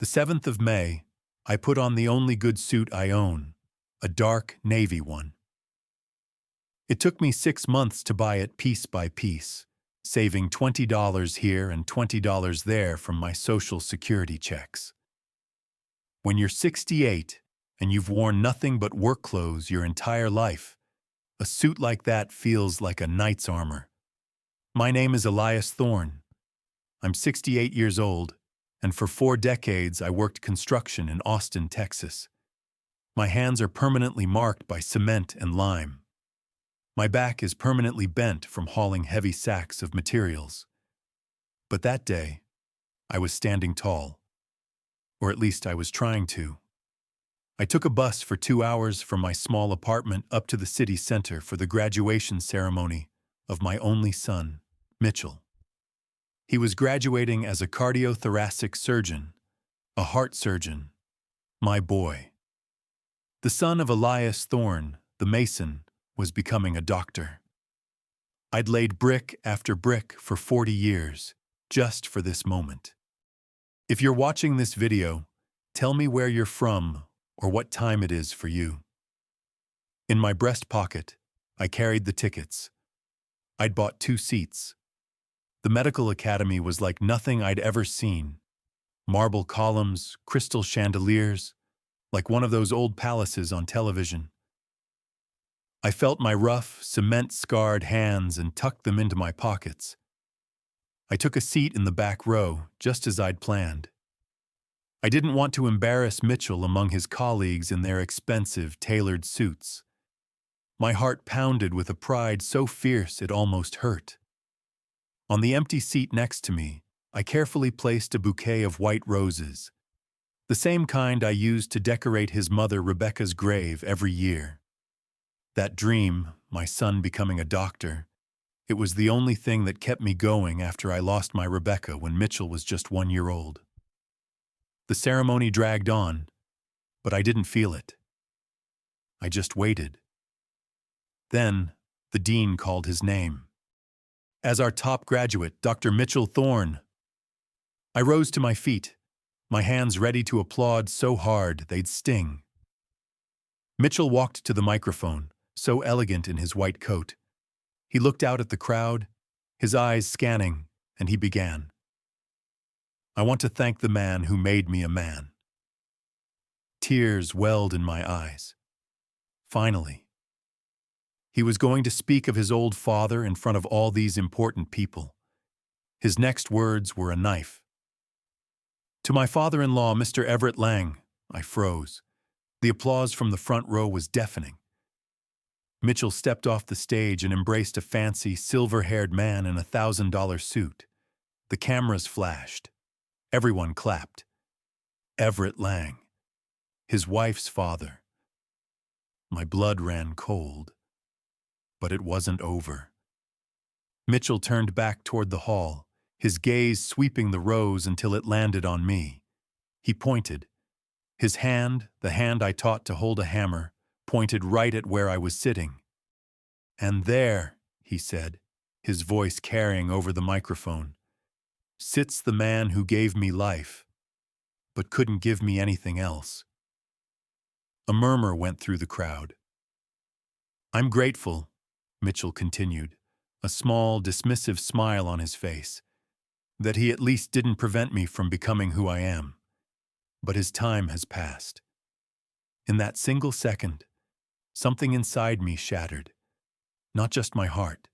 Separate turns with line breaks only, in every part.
The 7th of May, I put on the only good suit I own, a dark navy one. It took me 6 months to buy it piece by piece, saving $20 here and $20 there from my Social Security checks. When you're 68 and you've worn nothing but work clothes your entire life, a suit like that feels like a knight's armor. My name is Elias Thorne. I'm 68 years old, and for 4 decades I worked construction in Austin, Texas. My hands are permanently marked by cement and lime. My back is permanently bent from hauling heavy sacks of materials. But that day, I was standing tall. Or at least I was trying to. I took a bus for 2 hours from my small apartment up to the city center for the graduation ceremony of my only son, Mitchell. He was graduating as a cardiothoracic surgeon, a heart surgeon, my boy. The son of Elias Thorne, the mason, was becoming a doctor. I'd laid brick after brick for 40 years, just for this moment. If you're watching this video, tell me where you're from or what time it is for you. In my breast pocket, I carried the tickets. I'd bought 2 seats. The medical academy was like nothing I'd ever seen. Marble columns, crystal chandeliers, like one of those old palaces on television. I felt my rough, cement-scarred hands and tucked them into my pockets. I took a seat in the back row, just as I'd planned. I didn't want to embarrass Mitchell among his colleagues in their expensive, tailored suits. My heart pounded with a pride so fierce it almost hurt. On the empty seat next to me, I carefully placed a bouquet of white roses, the same kind I used to decorate his mother Rebecca's grave every year. That dream, my son becoming a doctor, it was the only thing that kept me going after I lost my Rebecca when Mitchell was just 1 year old. The ceremony dragged on, but I didn't feel it. I just waited. Then, the dean called his name. As our top graduate, Dr. Mitchell Thorne. I rose to my feet, my hands ready to applaud so hard they'd sting. Mitchell walked to the microphone, so elegant in his white coat. He looked out at the crowd, his eyes scanning, and he began. I want to thank the man who made me a man. Tears welled in my eyes. Finally. He was going to speak of his old father in front of all these important people. His next words were a knife. To my father-in-law, Mr. Everett Lang, I froze. The applause from the front row was deafening. Mitchell stepped off the stage and embraced a fancy, silver-haired man in a $1,000 suit. The cameras flashed. Everyone clapped. Everett Lang. His wife's father. My blood ran cold. But it wasn't over. Mitchell turned back toward the hall, his gaze sweeping the rows until it landed on me. He pointed. His hand, the hand I taught to hold a hammer, pointed right at where I was sitting. And there, he said, his voice carrying over the microphone, sits the man who gave me life, but couldn't give me anything else. A murmur went through the crowd. I'm grateful, Mitchell continued, a small, dismissive smile on his face, that he at least didn't prevent me from becoming who I am. But his time has passed. In that single second, something inside me shattered. Not just my heart,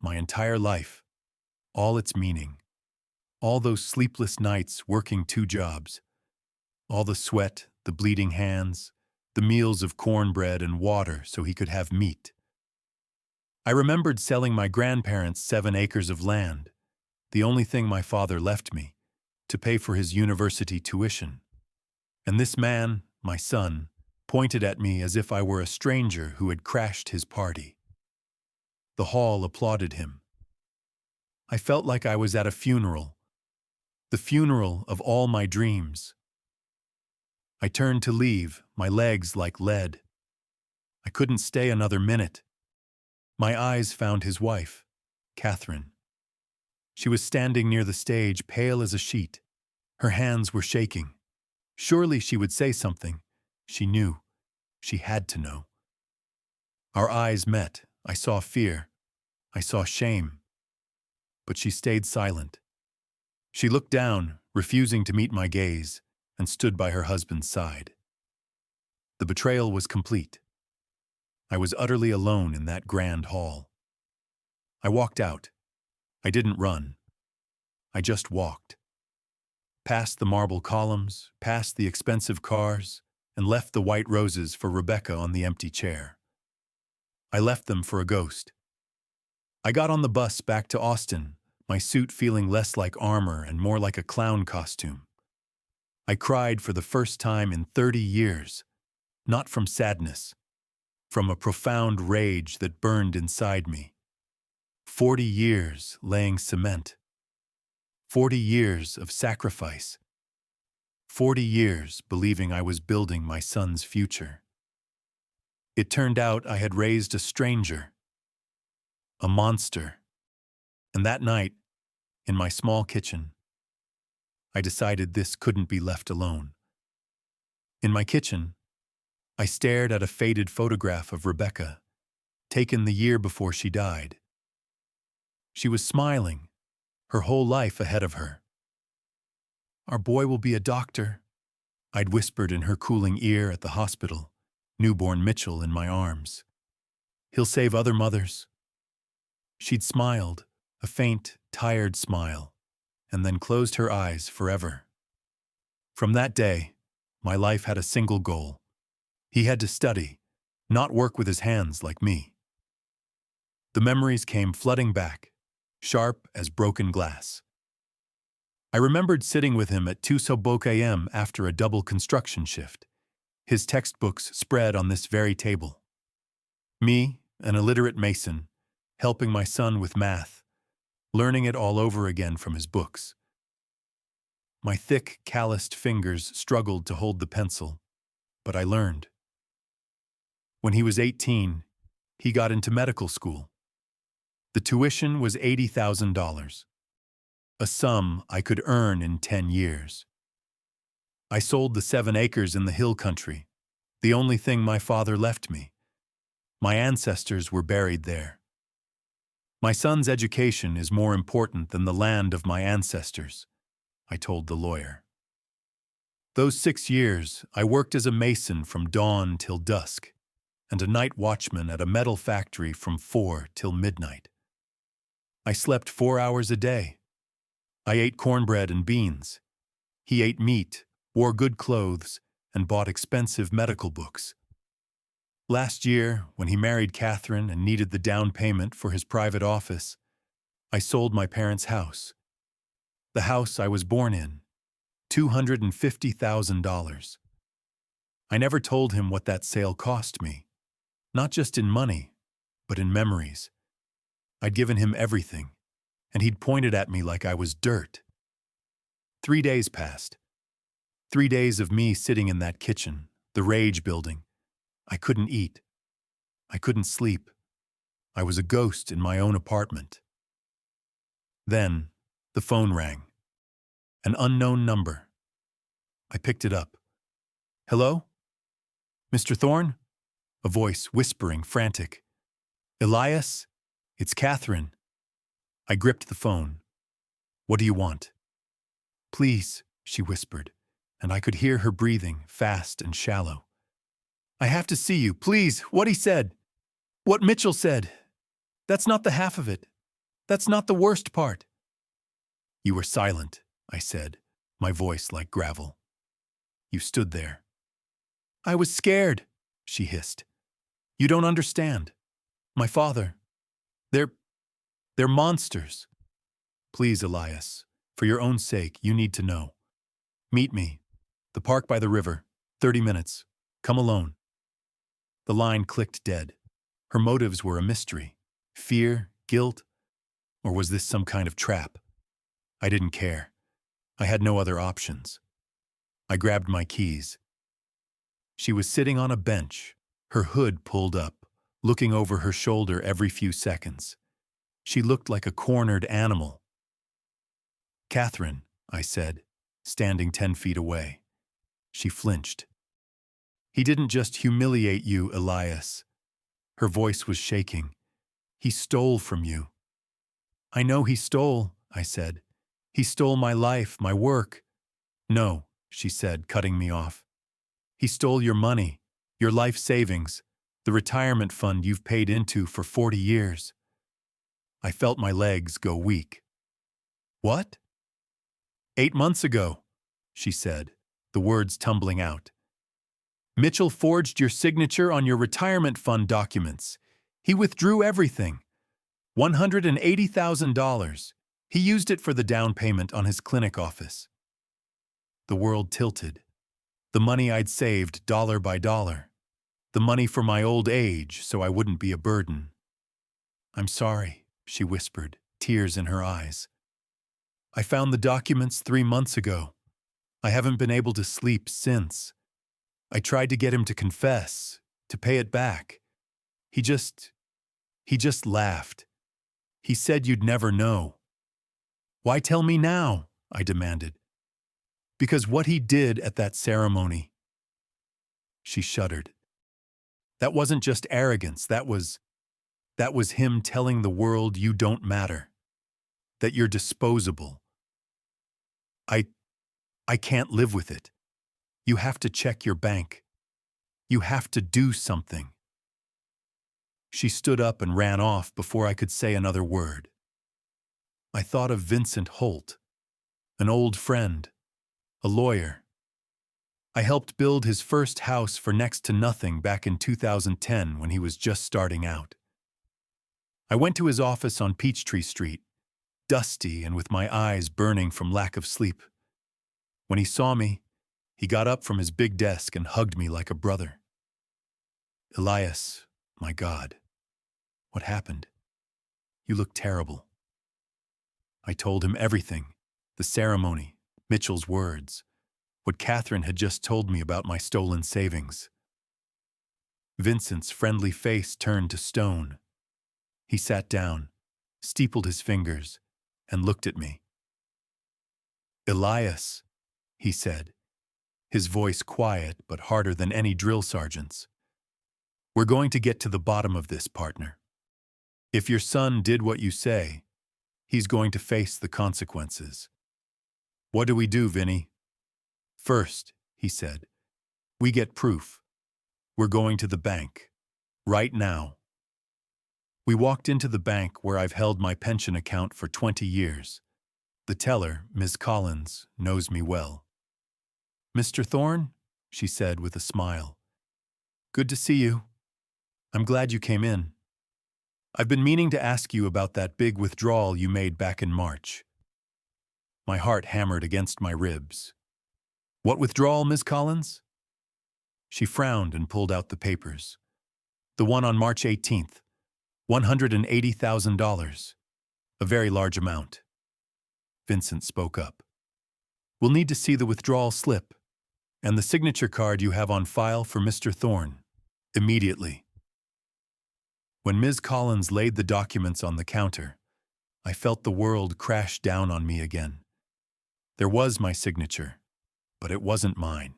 my entire life, all its meaning, all those sleepless nights working 2 jobs, all the sweat, the bleeding hands, the meals of cornbread and water so he could have meat. I remembered selling my grandparents 7 acres of land, the only thing my father left me, to pay for his university tuition. And this man, my son, pointed at me as if I were a stranger who had crashed his party. The hall applauded him. I felt like I was at a funeral, the funeral of all my dreams. I turned to leave, my legs like lead. I couldn't stay another minute. My eyes found his wife, Catherine. She was standing near the stage, pale as a sheet. Her hands were shaking. Surely she would say something. She knew. She had to know. Our eyes met. I saw fear. I saw shame. But she stayed silent. She looked down, refusing to meet my gaze, and stood by her husband's side. The betrayal was complete. I was utterly alone in that grand hall. I walked out. I didn't run. I just walked. Past the marble columns, past the expensive cars, and left the white roses for Rebecca on the empty chair. I left them for a ghost. I got on the bus back to Austin, my suit feeling less like armor and more like a clown costume. I cried for the first time in 30 years, not from sadness, from a profound rage that burned inside me. 40 years laying cement. 40 years of sacrifice. 40 years believing I was building my son's future. It turned out I had raised a stranger, a monster. And that night, in my small kitchen, I decided this couldn't be left alone. In my kitchen, I stared at a faded photograph of Rebecca, taken the year before she died. She was smiling, her whole life ahead of her. "Our boy will be a doctor," I'd whispered in her cooling ear at the hospital, newborn Mitchell in my arms. "He'll save other mothers." She'd smiled, a faint, tired smile, and then closed her eyes forever. From that day, my life had a single goal. He had to study, not work with his hands like me. The memories came flooding back, sharp as broken glass. I remembered sitting with him at 2 a.m. after a double construction shift, his textbooks spread on this very table. Me, an illiterate mason, helping my son with math, learning it all over again from his books. My thick, calloused fingers struggled to hold the pencil, but I learned. When he was 18, he got into medical school. The tuition was $80,000, a sum I could earn in 10 years. I sold the 7 acres in the hill country, the only thing my father left me. My ancestors were buried there. My son's education is more important than the land of my ancestors, I told the lawyer. Those 6 years, I worked as a mason from dawn till dusk, and a night watchman at a metal factory from 4 till midnight. I slept 4 hours a day. I ate cornbread and beans. He ate meat, wore good clothes, and bought expensive medical books. Last year, when he married Catherine and needed the down payment for his private office, I sold my parents' house. The house I was born in, $250,000. I never told him what that sale cost me, not just in money, but in memories. I'd given him everything, and he'd pointed at me like I was dirt. 3 days passed. 3 days of me sitting in that kitchen, the rage building. I couldn't eat. I couldn't sleep. I was a ghost in my own apartment. Then, the phone rang. An unknown number. I picked it up. "Hello? Mr. Thorne?" A voice whispering, frantic. "Elias? It's Catherine." I gripped the phone. "What do you want?" "Please," she whispered, and I could hear her breathing, fast and shallow. "I have to see you, please, what he said. What Mitchell said. That's not the half of it. That's not the worst part." "You were silent," I said, my voice like gravel. "You stood there." "I was scared," she hissed. "You don't understand. My father. They're monsters. Please, Elias, for your own sake, you need to know. Meet me. The park by the river. 30 minutes. Come alone." The line clicked dead. Her motives were a mystery. Fear, guilt, or was this some kind of trap? I didn't care. I had no other options. I grabbed my keys. She was sitting on a bench, her hood pulled up, looking over her shoulder every few seconds. She looked like a cornered animal. "Catherine," I said, standing 10 feet away. She flinched. He didn't just humiliate you, Elias. Her voice was shaking. He stole from you. I know he stole, I said. He stole my life, my work. No, she said, cutting me off. He stole your money, your life savings, the retirement fund you've paid into for 40 years. I felt my legs go weak. What? 8 months ago, she said, the words tumbling out. Mitchell forged your signature on your retirement fund documents. He withdrew everything. $180,000. He used it for the down payment on his clinic office. The world tilted. The money I'd saved dollar by dollar. The money for my old age so I wouldn't be a burden. I'm sorry, she whispered, tears in her eyes. I found the documents 3 months ago. I haven't been able to sleep since. I tried to get him to confess, to pay it back. He just laughed. He said you'd never know. Why tell me now? I demanded. Because what he did at that ceremony. She shuddered. That wasn't just arrogance, that was him telling the world you don't matter, that you're disposable. I can't live with it. You have to check your bank. You have to do something. She stood up and ran off before I could say another word. I thought of Vincent Holt, an old friend, a lawyer. I helped build his first house for next to nothing back in 2010 when he was just starting out. I went to his office on Peachtree Street, dusty and with my eyes burning from lack of sleep. When he saw me, he got up from his big desk and hugged me like a brother. Elias, my God, what happened? You look terrible. I told him everything, the ceremony, Mitchell's words, what Catherine had just told me about my stolen savings. Vincent's friendly face turned to stone. He sat down, steepled his fingers, and looked at me. Elias, he said, his voice quiet but harder than any drill sergeant's. We're going to get to the bottom of this, partner. If your son did what you say, he's going to face the consequences. What do we do, Vinny? First, he said, we get proof. We're going to the bank. Right now. We walked into the bank where I've held my pension account for 20 years. The teller, Ms. Collins, knows me well. Mr. Thorne, she said with a smile. Good to see you. I'm glad you came in. I've been meaning to ask you about that big withdrawal you made back in March. My heart hammered against my ribs. What withdrawal, Ms. Collins? She frowned and pulled out the papers. The one on March 18th, $180,000. A very large amount. Vincent spoke up. We'll need to see the withdrawal slip and the signature card you have on file for Mr. Thorne, immediately. When Ms. Collins laid the documents on the counter, I felt the world crash down on me again. There was my signature, but it wasn't mine.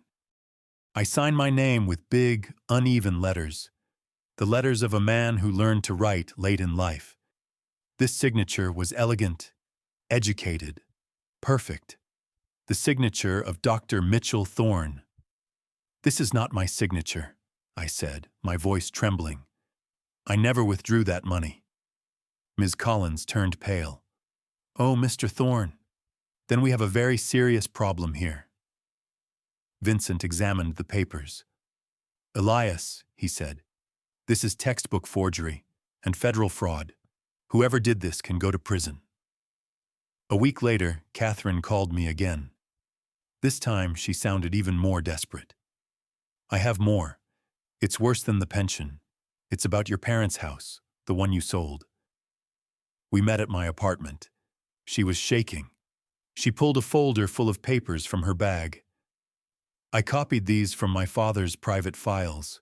I signed my name with big, uneven letters, the letters of a man who learned to write late in life. This signature was elegant, educated, perfect. The signature of Dr. Mitchell Thorne. This is not my signature, I said, my voice trembling. I never withdrew that money. Ms. Collins turned pale. Oh, Mr. Thorne, then we have a very serious problem here. Vincent examined the papers. Elias, he said, this is textbook forgery and federal fraud. Whoever did this can go to prison. A week later, Catherine called me again. This time, she sounded even more desperate. I have more. It's worse than the pension. It's about your parents' house, the one you sold. We met at my apartment. She was shaking. She pulled a folder full of papers from her bag. I copied these from my father's private files.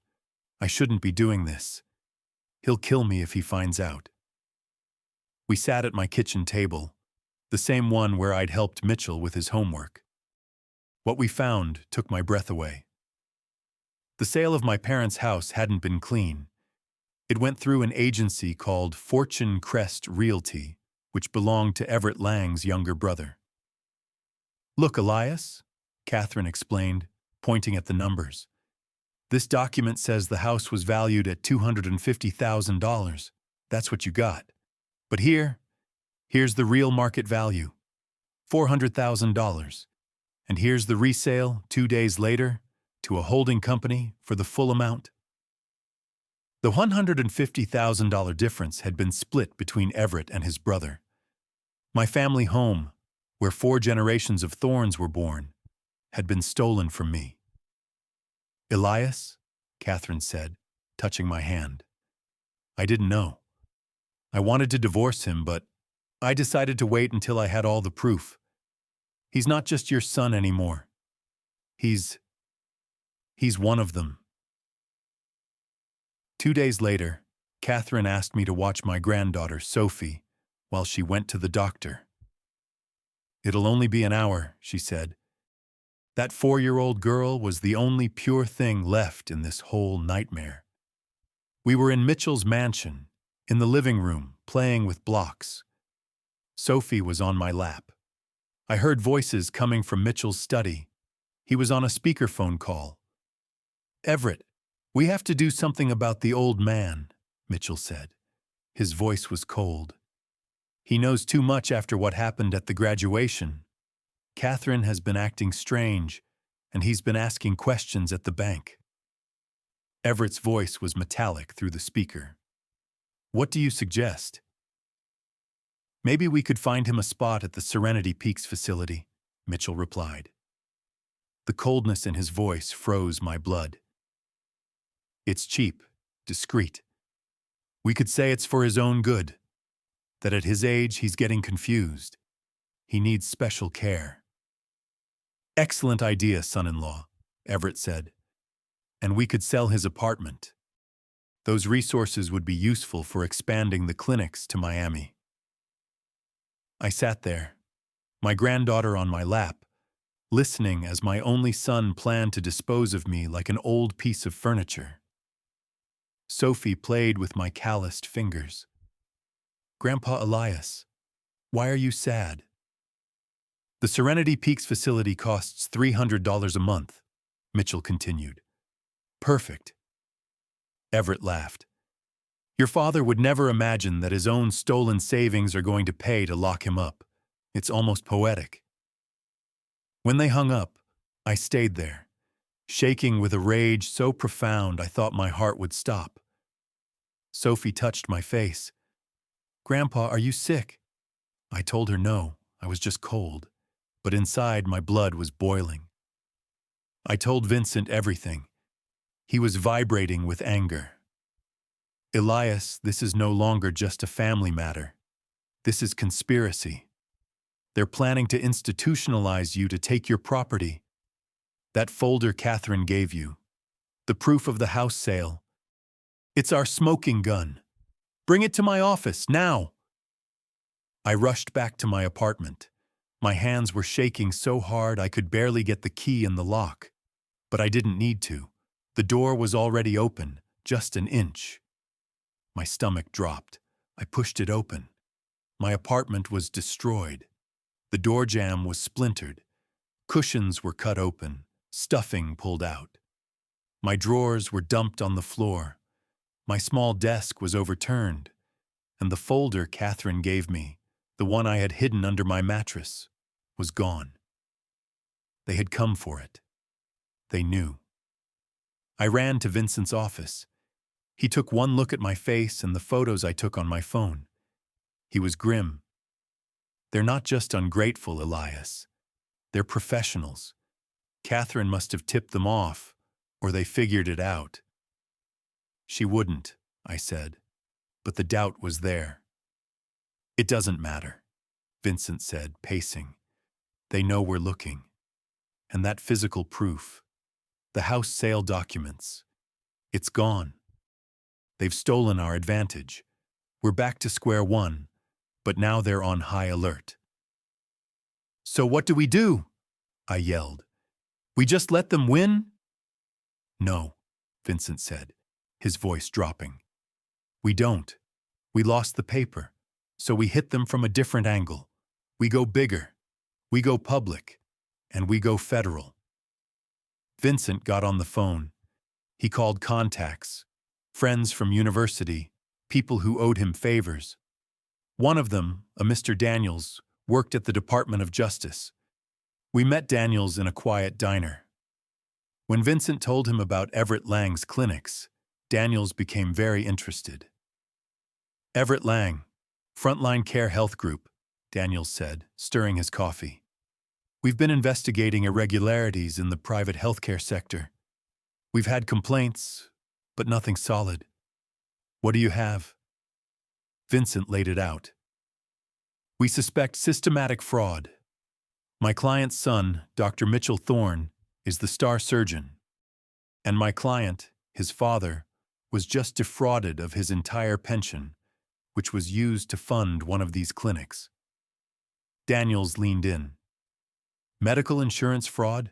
I shouldn't be doing this. He'll kill me if he finds out. We sat at my kitchen table, the same one where I'd helped Mitchell with his homework. What we found took my breath away. The sale of my parents' house hadn't been clean. It went through an agency called Fortune Crest Realty, which belonged to Everett Lang's younger brother. "Look, Elias," Catherine explained, pointing at the numbers. "This document says the house was valued at $250,000. That's what you got. But here's the real market value, $400,000. And here's the resale 2 days later to a holding company for the full amount." The $150,000 difference had been split between Everett and his brother. My family home, where 4 generations of Thorns were born, had been stolen from me. "Elias," Catherine said, touching my hand. "I didn't know. I wanted to divorce him, but I decided to wait until I had all the proof. He's not just your son anymore. He's one of them." 2 days later, Catherine asked me to watch my granddaughter, Sophie, while she went to the doctor. "It'll only be an hour," she said. That 4-year-old girl was the only pure thing left in this whole nightmare. We were in Mitchell's mansion, in the living room, playing with blocks. Sophie was on my lap. I heard voices coming from Mitchell's study. He was on a speakerphone call. "Everett, we have to do something about the old man," Mitchell said. His voice was cold. "He knows too much after what happened at the graduation. Catherine has been acting strange, and he's been asking questions at the bank." Everett's voice was metallic through the speaker. "What do you suggest?" "Maybe we could find him a spot at the Serenity Peaks facility," Mitchell replied. The coldness in his voice froze my blood. "It's cheap, discreet. We could say it's for his own good, that at his age he's getting confused. He needs special care." "Excellent idea, son-in-law," Everett said. "And we could sell his apartment. Those resources would be useful for expanding the clinics to Miami." I sat there, my granddaughter on my lap, listening as my only son planned to dispose of me like an old piece of furniture. Sophie played with my calloused fingers. "Grandpa Elias, why are you sad?" "The Serenity Peaks facility costs $300 a month," Mitchell continued. "Perfect." Everett laughed. "Your father would never imagine that his own stolen savings are going to pay to lock him up. It's almost poetic." When they hung up, I stayed there, shaking with a rage so profound I thought my heart would stop. Sophie touched my face. "Grandpa, are you sick?" I told her no, I was just cold, but inside my blood was boiling. I told Vincent everything. He was vibrating with anger. "Elias, this is no longer just a family matter. This is conspiracy. They're planning to institutionalize you to take your property. That folder Catherine gave you, the proof of the house sale. It's our smoking gun. Bring it to my office, now." I rushed back to my apartment. My hands were shaking so hard I could barely get the key in the lock. But I didn't need to. The door was already open, just an inch. My stomach dropped. I pushed it open. My apartment was destroyed. The door jamb was splintered. Cushions were cut open, stuffing pulled out. My drawers were dumped on the floor. My small desk was overturned. And the folder Catherine gave me, the one I had hidden under my mattress, was gone. They had come for it. They knew. I ran to Vincent's office. He took one look at my face and the photos I took on my phone. He was grim. "They're not just ungrateful, Elias. They're professionals. Catherine must have tipped them off, or they figured it out." "She wouldn't," I said, but the doubt was there. "It doesn't matter," Vincent said, pacing. "They know we're looking. And that physical proof, the house sale documents, it's gone. They've stolen our advantage. We're back to square one, but now they're on high alert." "So what do we do?" I yelled. We just let them win? No, Vincent said, his voice dropping. We don't. We lost the paper, so we hit them from a different angle. We go bigger. We go public. And we go federal. Vincent got on the phone. He called contacts, friends from university, people who owed him favors. One of them, a Mr. Daniels, worked at the Department of Justice. We met Daniels in a quiet diner. When Vincent told him about Everett Lang's clinics, Daniels became very interested. Everett Lang, Frontline Care Health Group, Daniels said, stirring his coffee. We've been investigating irregularities in the private healthcare sector. We've had complaints, but nothing solid. What do you have? Vincent laid it out. We suspect systematic fraud. My client's son, Dr. Mitchell Thorne, is the star surgeon. And my client, his father, was just defrauded of his entire pension, which was used to fund one of these clinics. Daniels leaned in. Medical insurance fraud?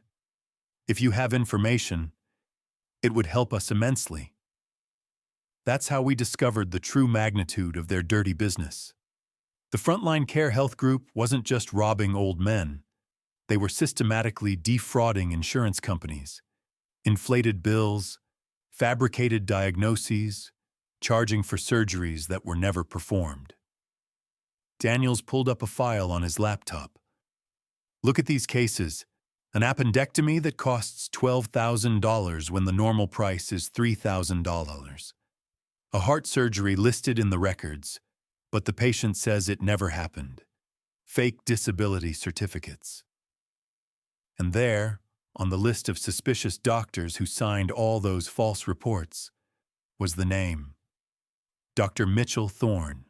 If you have information, it would help us immensely. That's how we discovered the true magnitude of their dirty business. The Frontline Care Health Group wasn't just robbing old men. They were systematically defrauding insurance companies. Inflated bills, fabricated diagnoses, charging for surgeries that were never performed. Daniels pulled up a file on his laptop. Look at these cases. An appendectomy that costs $12,000 when the normal price is $3,000. A heart surgery listed in the records, but the patient says it never happened. Fake disability certificates. And there, on the list of suspicious doctors who signed all those false reports, was the name. Dr. Mitchell Thorne.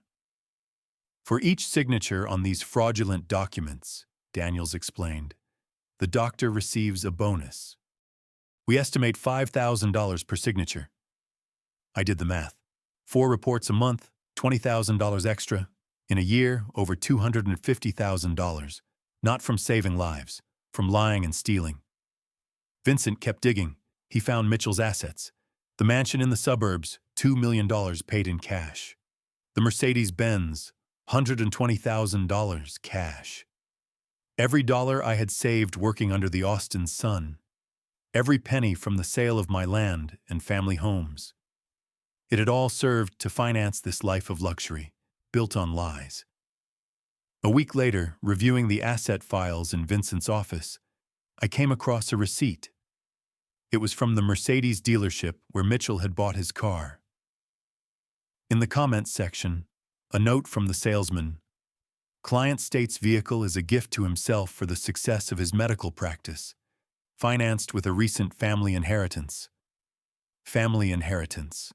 For each signature on these fraudulent documents, Daniels explained, the doctor receives a bonus. We estimate $5,000 per signature. I did the math. 4 reports a month, $20,000 extra. In a year, over $250,000. Not from saving lives, from lying and stealing. Vincent kept digging. He found Mitchell's assets. The mansion in the suburbs, $2 million paid in cash. The Mercedes-Benz, $120,000 cash. Every dollar I had saved working under the Austin sun. Every penny from the sale of my land and family homes. It had all served to finance this life of luxury, built on lies. A week later, reviewing the asset files in Vincent's office, I came across a receipt. It was from the Mercedes dealership where Mitchell had bought his car. In the comments section, a note from the salesman. Client states vehicle is a gift to himself for the success of his medical practice, financed with a recent family inheritance. Family inheritance.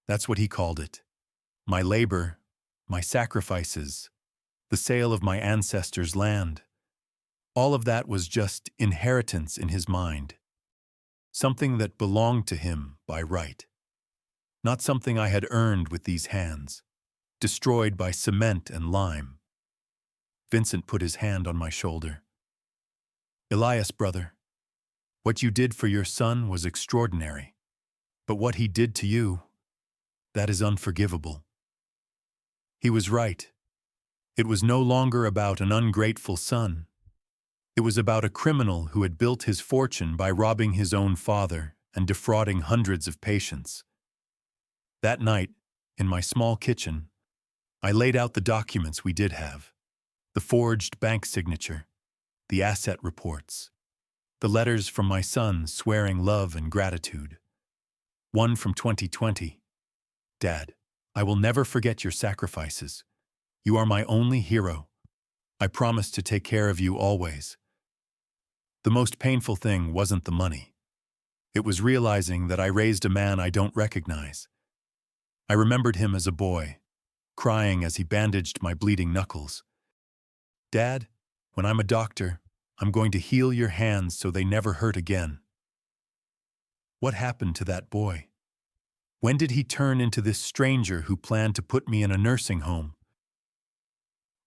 That's what he called it. My labor, my sacrifices, the sale of my ancestors' land. All of that was just inheritance in his mind. Something that belonged to him by right. Not something I had earned with these hands, destroyed by cement and lime. Vincent put his hand on my shoulder. Elias, brother, what you did for your son was extraordinary. But what he did to you, that is unforgivable. He was right. It was no longer about an ungrateful son. It was about a criminal who had built his fortune by robbing his own father and defrauding hundreds of patients. That night, in my small kitchen, I laid out the documents we did have. The forged bank signature, the asset reports, the letters from my son swearing love and gratitude. One from 2020. Dad, I will never forget your sacrifices. You are my only hero. I promise to take care of you always. The most painful thing wasn't the money. It was realizing that I raised a man I don't recognize. I remembered him as a boy, crying as he bandaged my bleeding knuckles. Dad, when I'm a doctor, I'm going to heal your hands so they never hurt again. What happened to that boy? When did he turn into this stranger who planned to put me in a nursing home?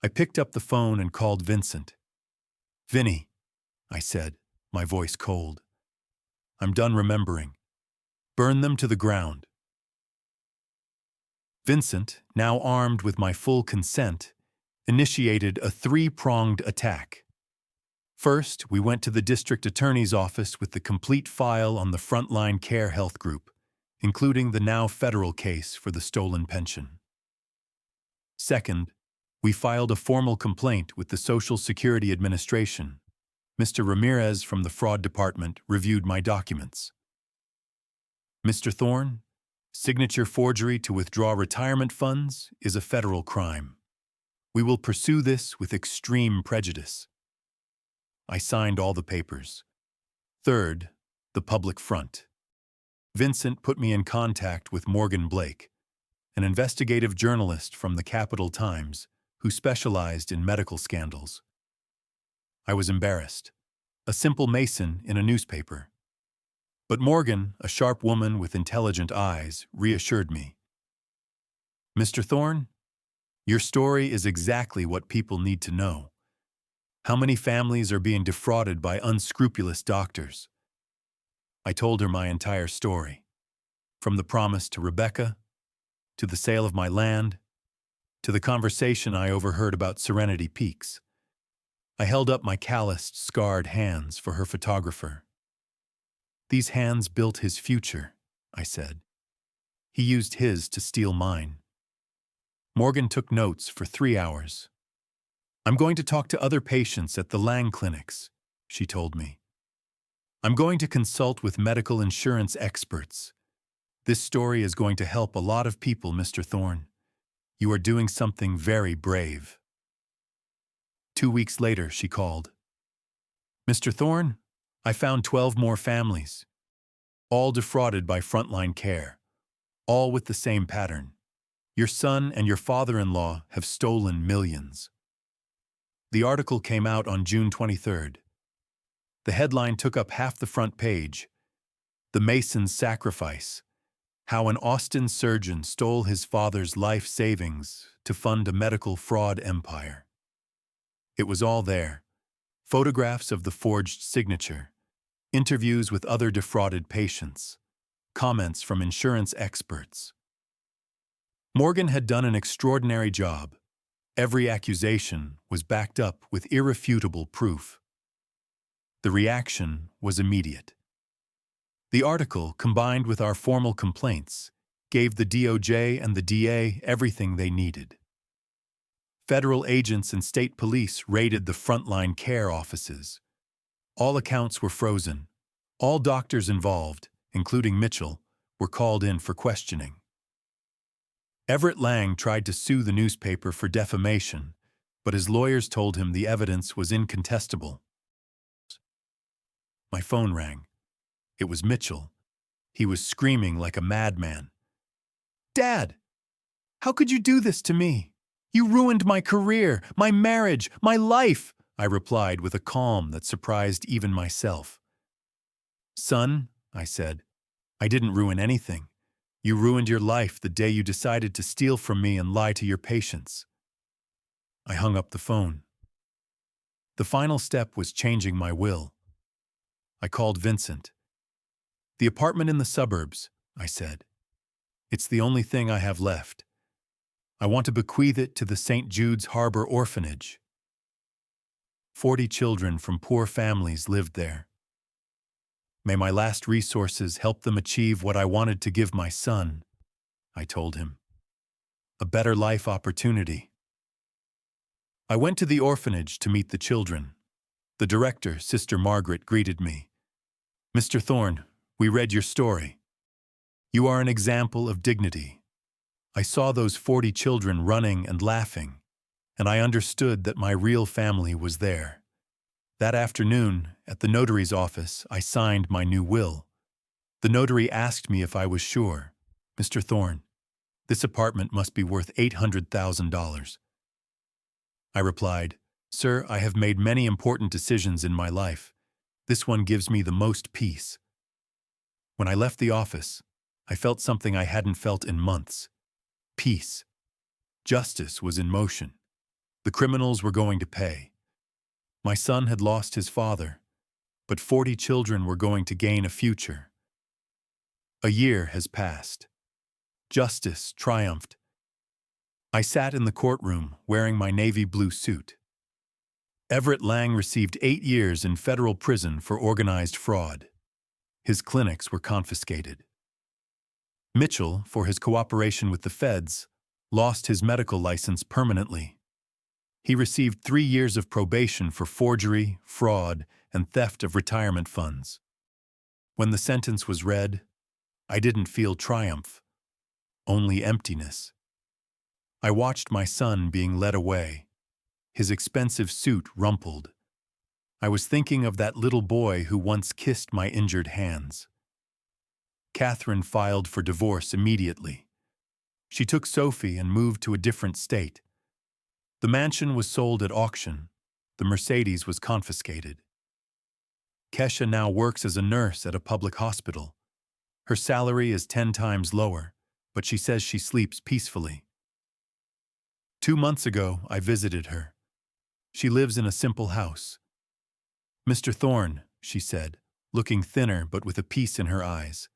I picked up the phone and called Vincent. Vinny, I said, my voice cold. I'm done remembering. Burn them to the ground. Vincent, now armed with my full consent, initiated a three-pronged attack. First, we went to the district attorney's office with the complete file on the Frontline Care Health Group, including the now federal case for the stolen pension. Second, we filed a formal complaint with the Social Security Administration. Mr. Ramirez from the fraud department reviewed my documents. Mr. Thorne, signature forgery to withdraw retirement funds is a federal crime. We will pursue this with extreme prejudice. I signed all the papers. Third, the public front. Vincent put me in contact with Morgan Blake, an investigative journalist from the Capital Times who specialized in medical scandals. I was embarrassed, a simple mason in a newspaper. But Morgan, a sharp woman with intelligent eyes, reassured me. Mr. Thorne, your story is exactly what people need to know. How many families are being defrauded by unscrupulous doctors? I told her my entire story, from the promise to Rebecca, to the sale of my land, to the conversation I overheard about Serenity Peaks. I held up my calloused, scarred hands for her photographer. These hands built his future, I said. He used his to steal mine. Morgan took notes for 3 hours. I'm going to talk to other patients at the Lang clinics, she told me. I'm going to consult with medical insurance experts. This story is going to help a lot of people, Mr. Thorne. You are doing something very brave. 2 weeks later, she called. Mr. Thorne, I found 12 more families, all defrauded by Frontline Care, all with the same pattern. Your son and your father-in-law have stolen millions. The article came out on June 23rd. The headline took up half the front page. The Mason's Sacrifice: How an Austin surgeon stole his father's life savings to fund a medical fraud empire. It was all there. Photographs of the forged signature, interviews with other defrauded patients, comments from insurance experts. Morgan had done an extraordinary job. Every accusation was backed up with irrefutable proof. The reaction was immediate. The article, combined with our formal complaints, gave the DOJ and the DA everything they needed. Federal agents and state police raided the Frontline Care offices. All accounts were frozen. All doctors involved, including Mitchell, were called in for questioning. Everett Lang tried to sue the newspaper for defamation, but his lawyers told him the evidence was incontestable. My phone rang. It was Mitchell. He was screaming like a madman. "Dad, how could you do this to me? You ruined my career, my marriage, my life," I replied with a calm that surprised even myself. "Son," I said, "I didn't ruin anything. You ruined your life the day you decided to steal from me and lie to your patients." I hung up the phone. The final step was changing my will. I called Vincent. "The apartment in the suburbs," I said. "It's the only thing I have left. I want to bequeath it to the St. Jude's Harbor Orphanage." 40 children from poor families lived there. May my last resources help them achieve what I wanted to give my son, I told him. A better life opportunity. I went to the orphanage to meet the children. The director, Sister Margaret, greeted me. "Mr. Thorne, we read your story. You are an example of dignity. I saw those 40 children running and laughing, and I understood that my real family was there. That afternoon, at the notary's office, I signed my new will. The notary asked me if I was sure. Mr. Thorne, this apartment must be worth $800,000. I replied, "Sir, I have made many important decisions in my life. This one gives me the most peace." When I left the office, I felt something I hadn't felt in months. Peace. Justice was in motion. The criminals were going to pay. My son had lost his father. but 40 children were going to gain a future. A year has passed. Justice triumphed. I sat in the courtroom wearing my navy blue suit. Everett Lang received 8 years in federal prison for organized fraud. His clinics were confiscated. Mitchell, for his cooperation with the feds, lost his medical license permanently. He received 3 years of probation for forgery, fraud, and theft of retirement funds. When the sentence was read, I didn't feel triumph, only emptiness. I watched my son being led away, his expensive suit rumpled. I was thinking of that little boy who once kissed my injured hands. Catherine filed for divorce immediately. She took Sophie and moved to a different state. The mansion was sold at auction. The Mercedes was confiscated. Kesha now works as a nurse at a public hospital. Her salary is 10 times lower, but she says she sleeps peacefully. 2 months ago, I visited her. She lives in a simple house. "Mr. Thorne," she said, looking thinner but with a peace in her eyes,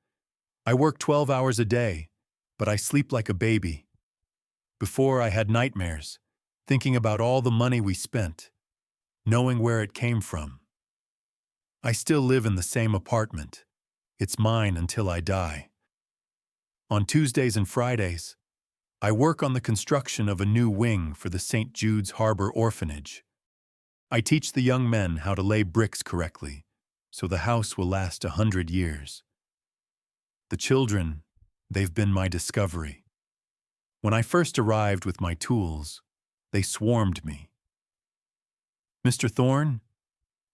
"I work 12 hours a day, but I sleep like a baby. Before I had nightmares, thinking about all the money we spent, knowing where it came from. I still live in the same apartment. It's mine until I die. On Tuesdays and Fridays, I work on the construction of a new wing for the St. Jude's Harbor Orphanage. I teach the young men how to lay bricks correctly, so the house will last 100 years. The children, they've been my discovery. When I first arrived with my tools, they swarmed me. Mr. Thorne,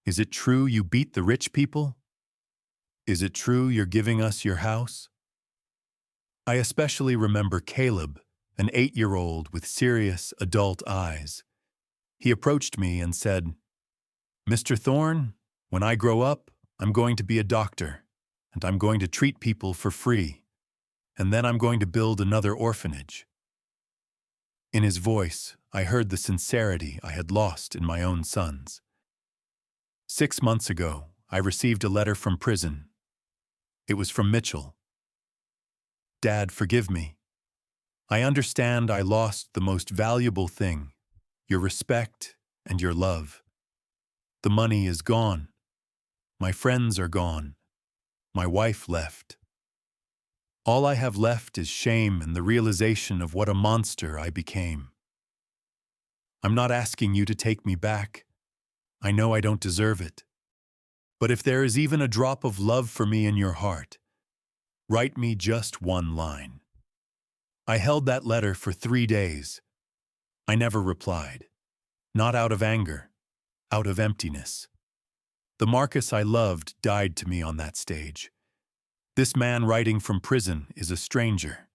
is it true you beat the rich people? Is it true you're giving us your house? I especially remember Caleb, an 8-year-old with serious adult eyes. He approached me and said, "Mr. Thorne, when I grow up, I'm going to be a doctor, and I'm going to treat people for free, and then I'm going to build another orphanage." In his voice, I heard the sincerity I had lost in my own sons. 6 months ago, I received a letter from prison. It was from Mitchell. "Dad, forgive me. I understand I lost the most valuable thing, your respect and your love. The money is gone. My friends are gone. My wife left. All I have left is shame and the realization of what a monster I became. I'm not asking you to take me back. I know I don't deserve it. But if there is even a drop of love for me in your heart, write me just one line." I held that letter for 3 days. I never replied. Not out of anger, out of emptiness. The Marcus I loved died to me on that stage. This man writing from prison is a stranger.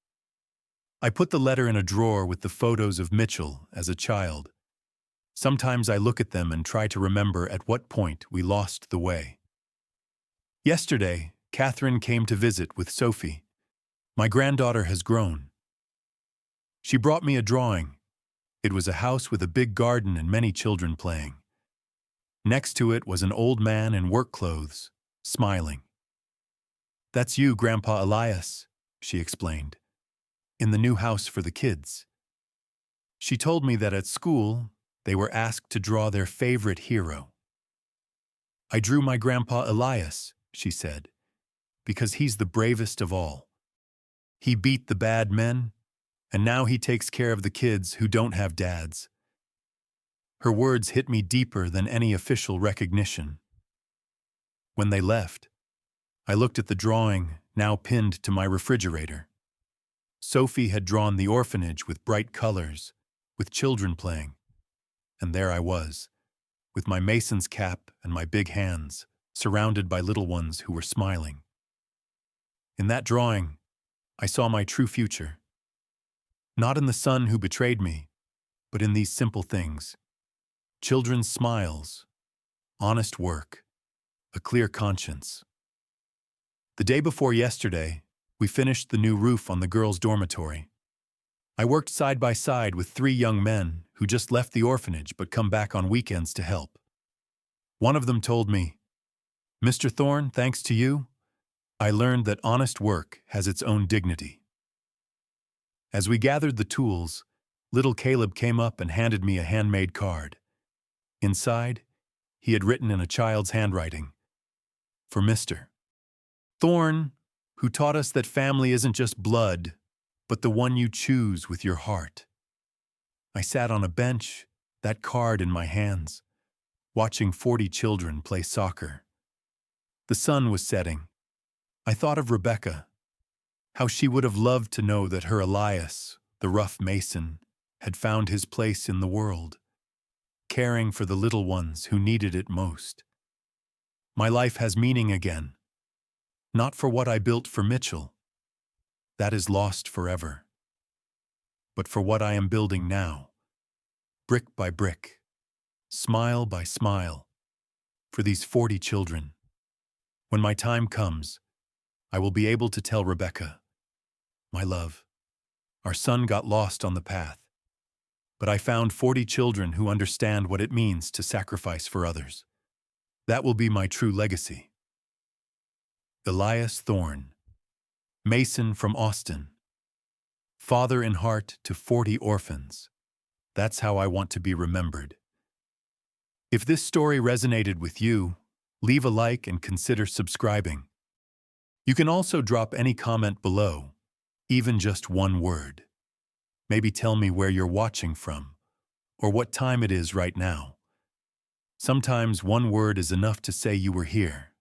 I put the letter in a drawer with the photos of Mitchell as a child. Sometimes I look at them and try to remember at what point we lost the way. Yesterday, Catherine came to visit with Sophie. My granddaughter has grown. She brought me a drawing. It was a house with a big garden and many children playing. Next to it was an old man in work clothes, smiling. "That's you, Grandpa Elias," she explained, "in the new house for the kids." She told me that at school, they were asked to draw their favorite hero. "I drew my Grandpa Elias," she said, "because he's the bravest of all. He beat the bad men, and now he takes care of the kids who don't have dads." Her words hit me deeper than any official recognition. When they left, I looked at the drawing, now pinned to my refrigerator. Sophie had drawn the orphanage with bright colors, with children playing. And there I was, with my mason's cap and my big hands, surrounded by little ones who were smiling. In that drawing, I saw my true future. Not in the son who betrayed me, but in these simple things. Children's smiles, honest work, a clear conscience. The day before yesterday, we finished the new roof on the girls' dormitory. I worked side by side with 3 young men who just left the orphanage but come back on weekends to help. One of them told me, Mr. Thorne, thanks to you, I learned that honest work has its own dignity. As we gathered the tools, little Caleb came up and handed me a handmade card. Inside, he had written in a child's handwriting, "For Mr. Thorne, who taught us that family isn't just blood, but the one you choose with your heart." I sat on a bench, that card in my hands, watching 40 children play soccer. The sun was setting. I thought of Rebecca, how she would have loved to know that her Elias, the rough mason, had found his place in the world, caring for the little ones who needed it most. My life has meaning again, not for what I built for Mitchell. That is lost forever. But for what I am building now, brick by brick, smile by smile, for these 40 children. When my time comes, I will be able to tell Rebecca, "My love, our son got lost on the path, but I found 40 children who understand what it means to sacrifice for others." That will be my true legacy. Elias Thorne, Mason from Austin, father in heart to 40 orphans. That's how I want to be remembered. If this story resonated with you, leave a like and consider subscribing. You can also drop any comment below, even just one word. Maybe tell me where you're watching from, or what time it is right now. Sometimes one word is enough to say you were here.